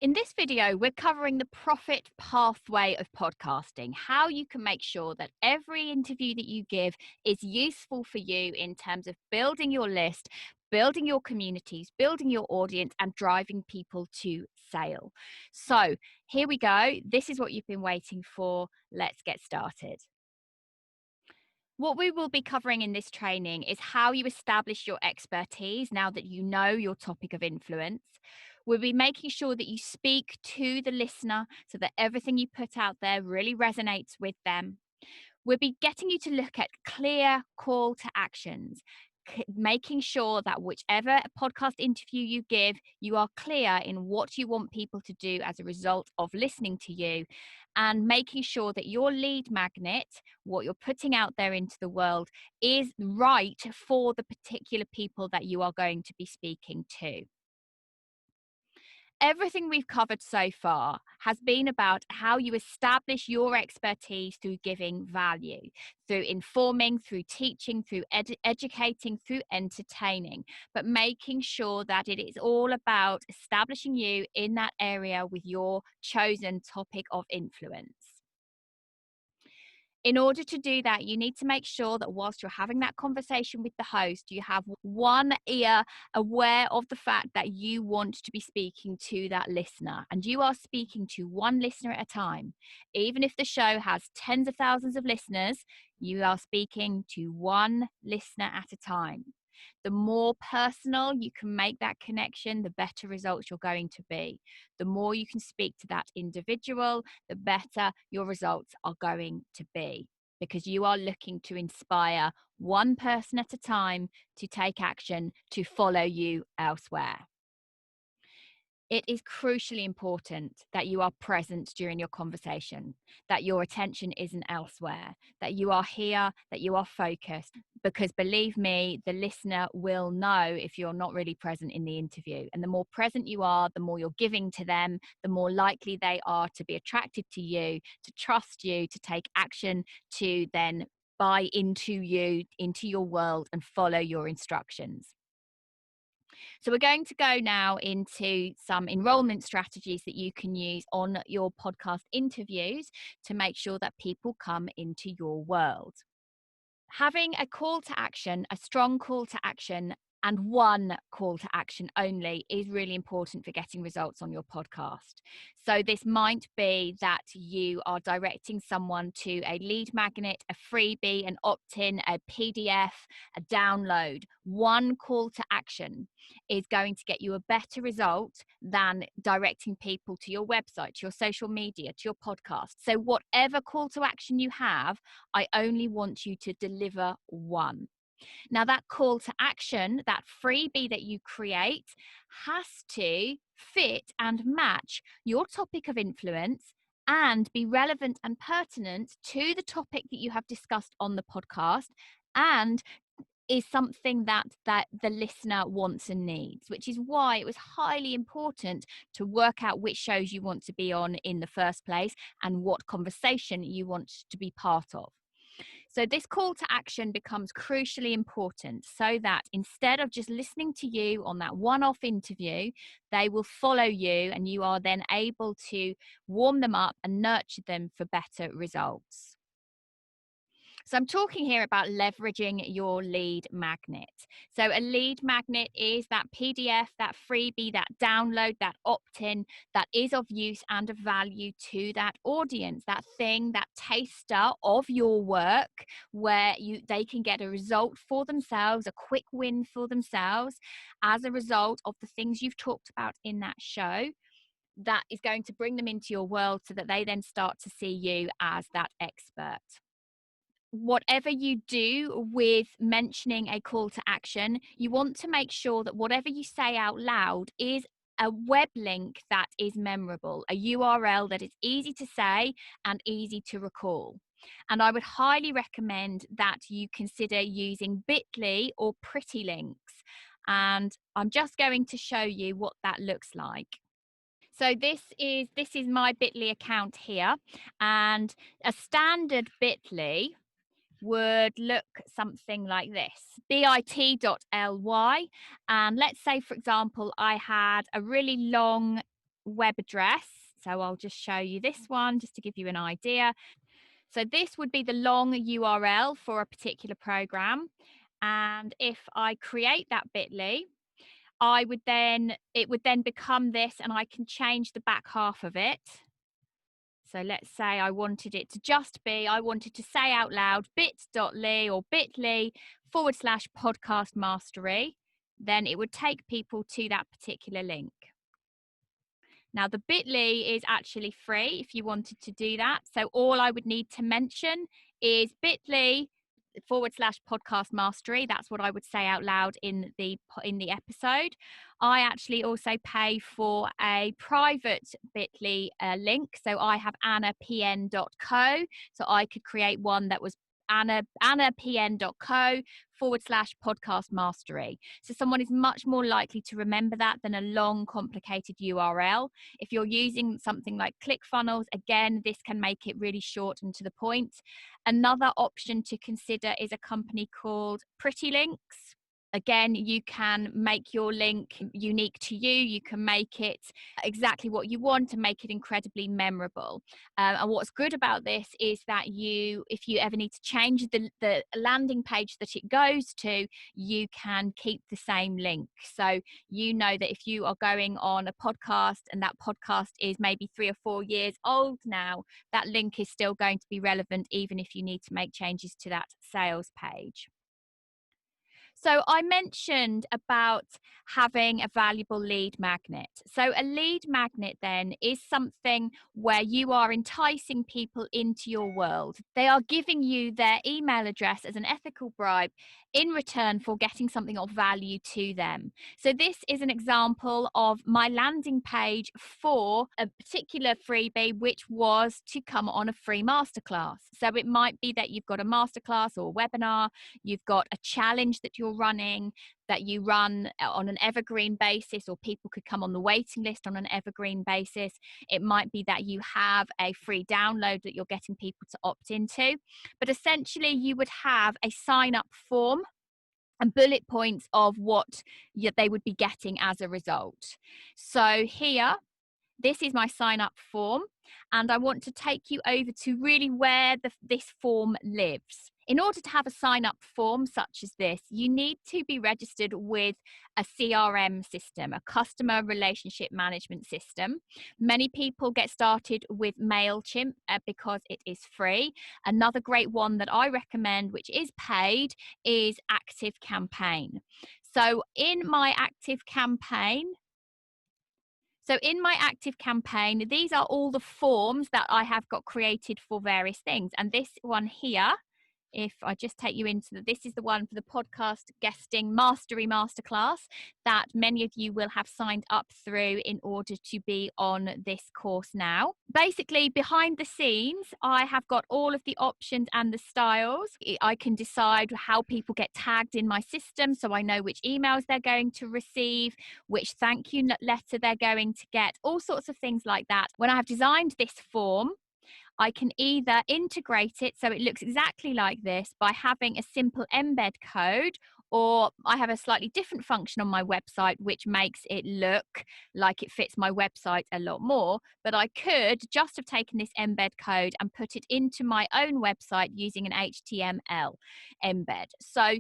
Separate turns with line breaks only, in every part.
In this video, we're covering the profit pathway of podcasting, how you can make sure that every interview that you give is useful for you in terms of building your list, building your communities, building your audience, and driving people to sale. So, here we go. This is what you've been waiting for. Let's get started. What we will be covering in this training is how you establish your expertise now that you know your topic of influence. We'll be making sure that you speak to the listener so that everything you put out there really resonates with them. We'll be getting you to look at clear call to actions, making sure that whichever podcast interview you give, you are clear in what you want people to do as a result of listening to you, and making sure that your lead magnet, what you're putting out there into the world, is right for the particular people that you are going to be speaking to. Everything we've covered so far has been about how you establish your expertise through giving value, through informing, through teaching, through educating, through entertaining, but making sure that it is all about establishing you in that area with your chosen topic of influence. In order to do that, you need to make sure that whilst you're having that conversation with the host, you have one ear aware of the fact that you want to be speaking to that listener, and you are speaking to one listener at a time. Even if the show has tens of thousands of listeners, you are speaking to one listener at a time. The more personal you can make that connection, the better results you're going to be. The more you can speak to that individual, the better your results are going to be, because you are looking to inspire one person at a time to take action, to follow you elsewhere. It is crucially important that you are present during your conversation, that your attention isn't elsewhere, that you are here, that you are focused, because believe me, the listener will know if you're not really present in the interview. And the more present you are, the more you're giving to them, the more likely they are to be attracted to you, to trust you, to take action, to then buy into you, into your world, and follow your instructions. So we're going to go now into some enrollment strategies that you can use on your podcast interviews to make sure that people come into your world. Having a call to action, a strong call to action, and one call to action only is really important for getting results on your podcast. So this might be that you are directing someone to a lead magnet, a freebie, an opt-in, a PDF, a download. One call to action is going to get you a better result than directing people to your website, to your social media, to your podcast. So whatever call to action you have, I only want you to deliver one. Now, that call to action, that freebie that you create, has to fit and match your topic of influence and be relevant and pertinent to the topic that you have discussed on the podcast, and is something that the listener wants and needs, which is why it was highly important to work out which shows you want to be on in the first place and what conversation you want to be part of. So this call to action becomes crucially important so that instead of just listening to you on that one-off interview, they will follow you, and you are then able to warm them up and nurture them for better results. So I'm talking here about leveraging your lead magnet. So a lead magnet is that PDF, that freebie, that download, that opt-in that is of use and of value to that audience, that thing, that taster of your work where they can get a result for themselves, a quick win for themselves as a result of the things you've talked about in that show. That is going to bring them into your world so that they then start to see you as that expert. Whatever you do with mentioning a call to action, you want to make sure that whatever you say out loud is a web link that is memorable, a URL that is easy to say and easy to recall. And I would highly recommend that you consider using Bitly or Pretty Links. And I'm just going to show you what that looks like. So this is my Bitly account here, and a standard Bitly would look something like this: bit.ly. And let's say, for example, I had a really long web address. So I'll just show you this one just to give you an idea. So this would be the long URL for a particular program. And if I create that bit.ly, it would then become this, and I can change the back half of it. So let's say I wanted it to just be, I wanted to say out loud bit.ly or bit.ly/podcast mastery, then it would take people to that particular link. Now the bit.ly is actually free if you wanted to do that. So all I would need to mention is bit.ly/podcast mastery. That's what I would say out loud in the episode. I actually also pay for a private bit.ly link. So I have annapn.co. So I could create one that was annapn.co/podcast mastery. So someone is much more likely to remember that than a long, complicated URL. If you're using something like ClickFunnels, again, this can make it really short and to the point. Another option to consider is a company called Pretty Links. Again, you can make your link unique to you. You can make it exactly what you want and make it incredibly memorable. And what's good about this is that if you ever need to change the landing page that it goes to, you can keep the same link. So you know that if you are going on a podcast and that podcast is maybe 3 or 4 years old now, that link is still going to be relevant even if you need to make changes to that sales page. So I mentioned about having a valuable lead magnet. So a lead magnet then is something where you are enticing people into your world. They are giving you their email address as an ethical bribe in return for getting something of value to them. So this is an example of my landing page for a particular freebie, which was to come on a free masterclass. So it might be that you've got a masterclass or webinar, you've got a challenge that you're running, that you run on an evergreen basis, or people could come on the waiting list on an evergreen basis. It might be that you have a free download that you're getting people to opt into. But essentially, you would have a sign-up form and bullet points of what they would be getting as a result. So here, this is my sign-up form, and I want to take you over to really where this form lives. In order to have a sign-up form such as this, you need to be registered with a CRM system, a customer relationship management system. Many people get started with MailChimp because it is free. Another great one that I recommend, which is paid, is ActiveCampaign. So in my ActiveCampaign, these are all the forms that I have got created for various things. And this one here, if I just take you into this is the one for the podcast guesting mastery masterclass that many of you will have signed up through in order to be on this course now. Basically, behind the scenes, I have got all of the options and the styles. I can decide how people get tagged in my system, so I know which emails they're going to receive, which thank you letter they're going to get, all sorts of things like that. When I have designed this form, I can either integrate it so it looks exactly like this by having a simple embed code, or I have a slightly different function on my website which makes it look like it fits my website a lot more. But I could just have taken this embed code and put it into my own website using an HTML embed. So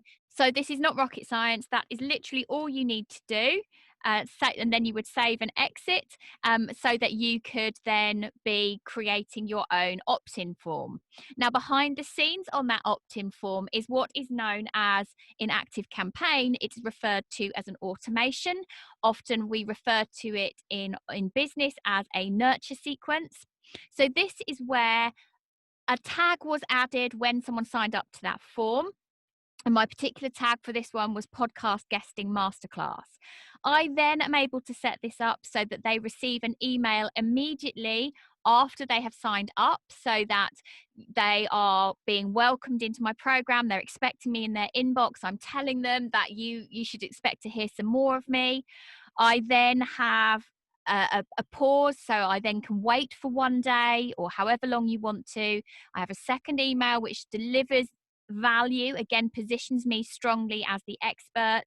this is not rocket science. That is literally all you need to do. And then you would save and exit so that you could then be creating your own opt-in form. Now, behind the scenes on that opt-in form is what is known as, in ActiveCampaign, it's referred to as an automation. Often we refer to it in business as a nurture sequence. So this is where a tag was added when someone signed up to that form. And my particular tag for this one was podcast guesting masterclass. I then am able to set this up so that they receive an email immediately after they have signed up, so that they are being welcomed into my program. They're expecting me in their inbox. I'm telling them that you should expect to hear some more of me. I then have a pause, so I then can wait for 1 day or however long you want to. I have a second email which delivers value, again positions me strongly as the expert.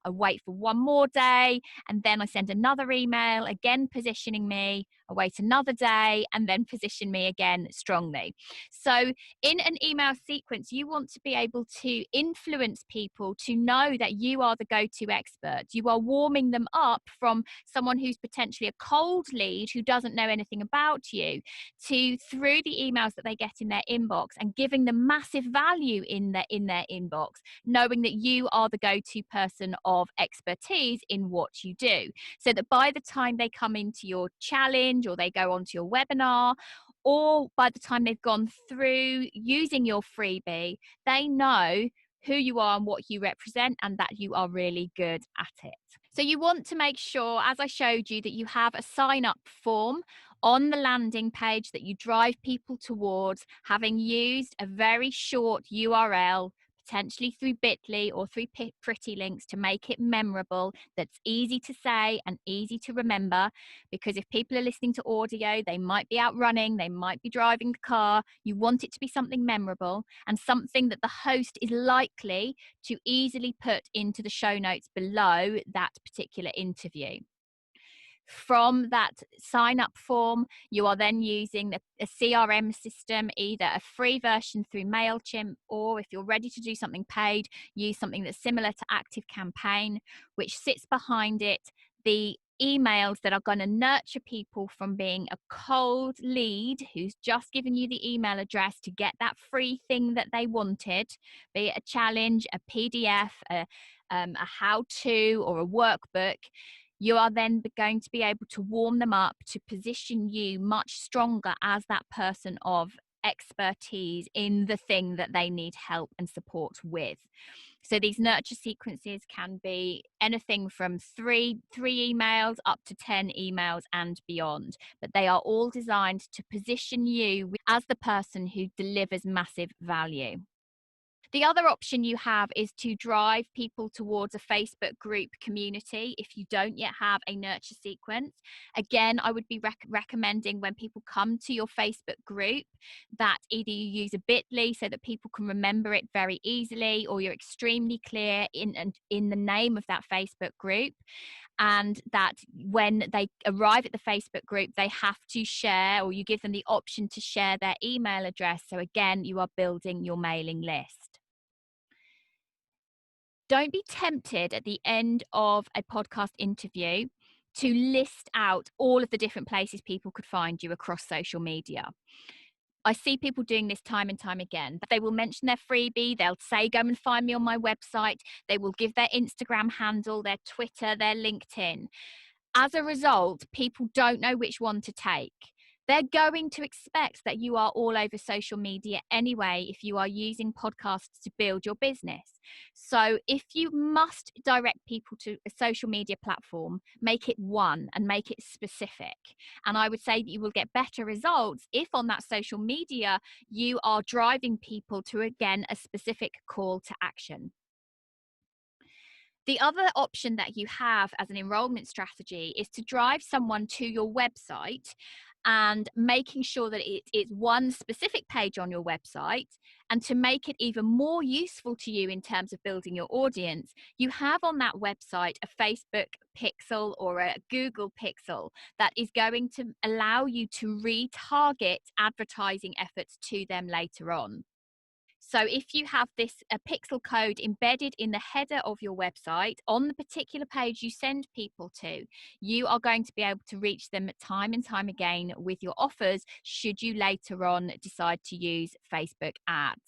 I wait for one more day, and then I send another email, again positioning me. I wait another day and then position me again strongly. So in an email sequence, you want to be able to influence people to know that you are the go-to expert. You are warming them up from someone who's potentially a cold lead who doesn't know anything about you, to through the emails that they get in their inbox and giving them massive value in their inbox, knowing that you are the go-to person of expertise in what you do, so that by the time they come into your challenge or they go onto your webinar, or by the time they've gone through using your freebie, they know who you are and what you represent, and that you are really good at it. So you want to make sure, as I showed you, that you have a sign up form on the landing page that you drive people towards, having used a very short URL, potentially through Bitly or through pretty links, to make it memorable, that's easy to say and easy to remember. Because if people are listening to audio, they might be out running, they might be driving the car. You want it to be something memorable and something that the host is likely to easily put into the show notes below that particular interview. From that sign up form, you are then using a CRM system, either a free version through MailChimp, or if you're ready to do something paid, use something that's similar to ActiveCampaign, which sits behind it the emails that are going to nurture people from being a cold lead who's just given you the email address to get that free thing that they wanted, be it a challenge, a PDF, a how-to, or a workbook. You are then going to be able to warm them up to position you much stronger as that person of expertise in the thing that they need help and support with. So these nurture sequences can be anything from three emails up to 10 emails and beyond, but they are all designed to position you as the person who delivers massive value. The other option you have is to drive people towards a Facebook group community if you don't yet have a nurture sequence. Again, I would be recommending, when people come to your Facebook group, that either you use a Bitly so that people can remember it very easily, or you're extremely clear in the name of that Facebook group, and that when they arrive at the Facebook group, they have to share, or you give them the option to share, their email address. So again, you are building your mailing list. Don't be tempted at the end of a podcast interview to list out all of the different places people could find you across social media. I see people doing this time and time again. They will mention their freebie. They'll say, go and find me on my website. They will give their Instagram handle, their Twitter, their LinkedIn. As a result, people don't know which one to take. They're going to expect that you are all over social media anyway if you are using podcasts to build your business. So if you must direct people to a social media platform, make it one and make it specific. And I would say that you will get better results if on that social media you are driving people to, again, a specific call to action. The other option that you have as an enrollment strategy is to drive someone to your website, and making sure that it is one specific page on your website. And to make it even more useful to you in terms of building your audience, you have on that website a Facebook pixel or a Google pixel that is going to allow you to retarget advertising efforts to them later on. So if you have a pixel code embedded in the header of your website on the particular page you send people to, you are going to be able to reach them time and time again with your offers, should you later on decide to use Facebook ads.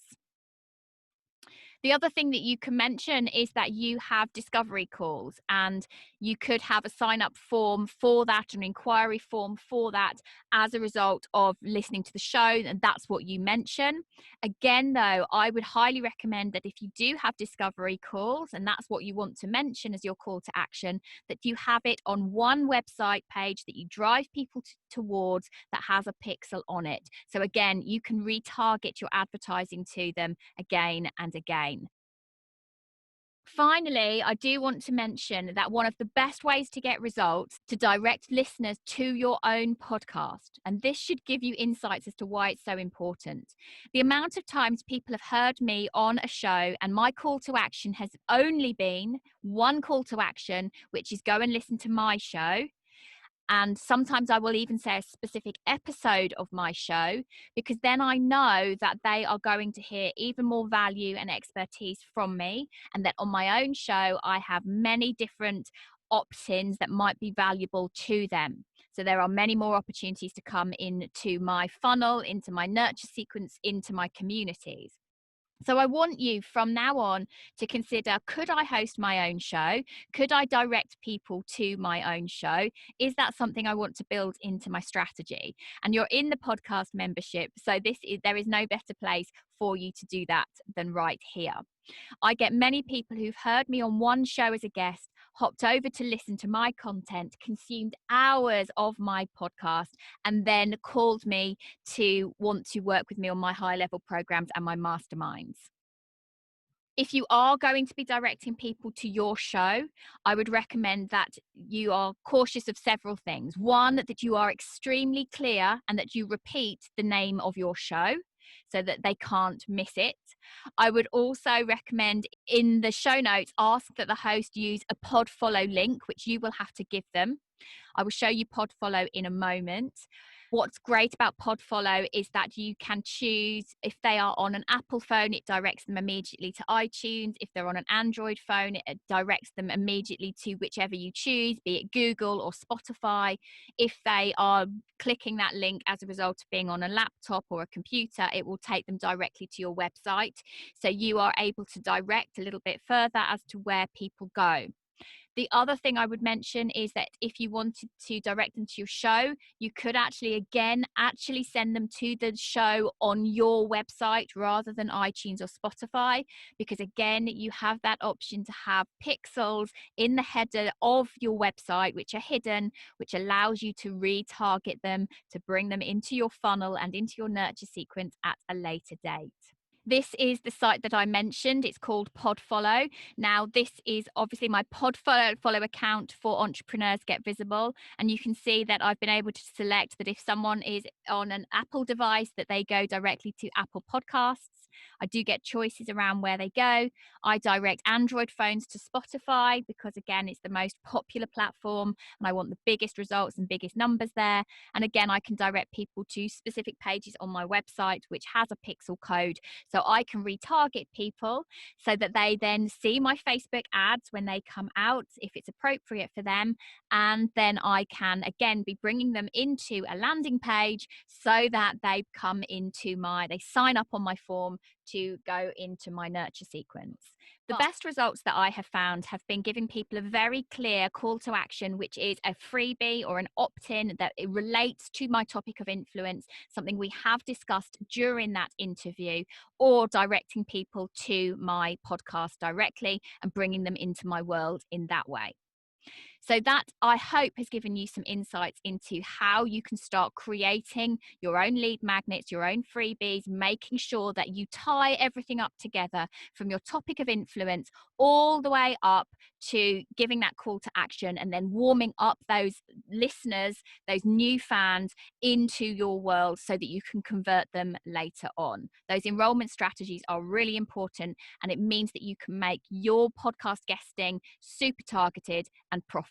The other thing that you can mention is that you have discovery calls, and you could have a sign up form for that, an inquiry form for that, as a result of listening to the show, and that's what you mention. Again, though, I would highly recommend that if you do have discovery calls and that's what you want to mention as your call to action, that you have it on one website page that you drive people towards, that has a pixel on it. So again, you can retarget your advertising to them again and again. Finally, I do want to mention that one of the best ways to get results to direct listeners to your own podcast. And this should give you insights as to why it's so important. The amount of times people have heard me on a show and my call to action has only been one call to action, which is go and listen to my show. And sometimes I will even say a specific episode of my show, because then I know that they are going to hear even more value and expertise from me. And that on my own show, I have many different opt-ins that might be valuable to them. So there are many more opportunities to come into my funnel, into my nurture sequence, into my communities. So I want you from now on to consider, could I host my own show? Could I direct people to my own show? Is that something I want to build into my strategy? And you're in the podcast membership, so there is no better place for you to do that than right here. I get many people who've heard me on one show as a guest, hopped over to listen to my content, consumed hours of my podcast, and then called me to want to work with me on my high level programs and my masterminds. If you are going to be directing people to your show, I would recommend that you are cautious of several things. One, that you are extremely clear and that you repeat the name of your show so that they can't miss it. I would also recommend in the show notes, ask that the host use a pod follow link, which you will have to give them. I will show you pod follow in a moment. What's great about Podfollow is that you can choose, if they are on an Apple phone, it directs them immediately to iTunes. If they're on an Android phone, it directs them immediately to whichever you choose, be it Google or Spotify. If they are clicking that link as a result of being on a laptop or a computer, it will take them directly to your website. So you are able to direct a little bit further as to where people go. The other thing I would mention is that if you wanted to direct them to your show, you could actually send them to the show on your website rather than iTunes or Spotify, because again, you have that option to have pixels in the header of your website, which are hidden, which allows you to retarget them, to bring them into your funnel and into your nurture sequence at a later date. This is the site that I mentioned. It's called Podfollow. Now, this is obviously my Podfollow account for Entrepreneurs Get Visible. And you can see that I've been able to select that if someone is on an Apple device, that they go directly to Apple Podcasts. I do get choices around where they go. I direct Android phones to Spotify because, again, it's the most popular platform and I want the biggest results and biggest numbers there. And again, I can direct people to specific pages on my website, which has a pixel code. So I can retarget people so that they then see my Facebook ads when they come out, if it's appropriate for them. And then I can, again, be bringing them into a landing page so that they they sign up on my form to go into my nurture sequence. The best results that I have found have been giving people a very clear call to action, which is a freebie or an opt-in that it relates to my topic of influence, something we have discussed during that interview, or directing people to my podcast directly and bringing them into my world in that way. So that, I hope, has given you some insights into how you can start creating your own lead magnets, your own freebies, making sure that you tie everything up together from your topic of influence all the way up to giving that call to action and then warming up those listeners, those new fans into your world so that you can convert them later on. Those enrollment strategies are really important, and it means that you can make your podcast guesting super targeted and profitable.